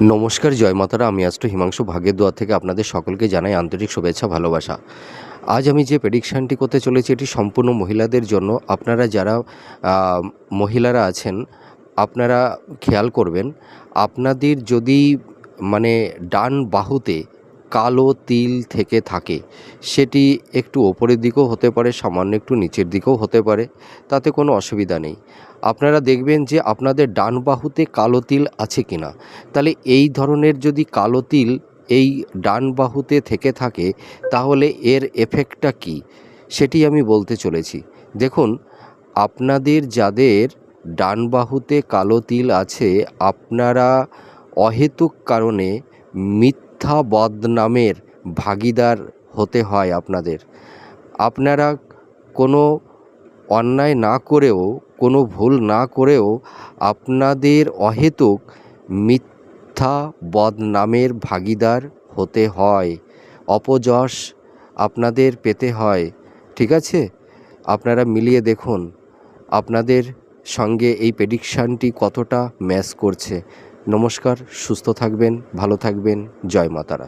নমস্কার, জয় মাতারা। আমি অ্যাস্ট্রো হিমাংশু ভাগ্যের দুয়ার থেকে আপনাদের সকলকে জানাই আন্তরিক শুভেচ্ছা, ভালোবাসা। আজ আমি যে প্রেডিকশানটি করতে চলেছি এটি সম্পূর্ণ মহিলাদের জন্য। আপনারা যারা মহিলারা আছেন, আপনারা খেয়াল করবেন, আপনাদের যদি ডান বাহুতে কালো তিল থেকে থাকে, সেটি একটু ওপরের দিকেও হতে পারে, সামান্য একটু নিচের দিকেও হতে পারে, তাতে কোনো অসুবিধা নেই। আপনারা দেখবেন যে আপনাদের ডান বাহুতে কালো তিল আছে কিনা। তাহলে এই ধরনের যদি কালো তিল এই ডান বাহুতে থেকে থাকে, তাহলে এর এফেক্টটা কী সেটি আমি বলতে চলেছি। দেখুন, আপনাদের যাদের ডান বাহুতে কালো তিল আছে, আপনারা অহেতুক কারণে মিথ্যা বদনামের ভাগীদার হতে হয় আপনাদের। আপনারা কোনো অন্যায় না করেও, কোনো ভুল না করেও আপনাদের অহেতুক মিথ্যা বদনামের ভাগীদার হতে হয়, অপযশ আপনাদের পেতে হয়। ঠিক আছে? আপনারা মিলিয়ে দেখুন আপনাদের সঙ্গে এই প্রেডিকশানটি কতটা ম্যাচ করছে। নমস্কার, সুস্থ থাকবেন, ভালো থাকবেন, জয় মা তারা।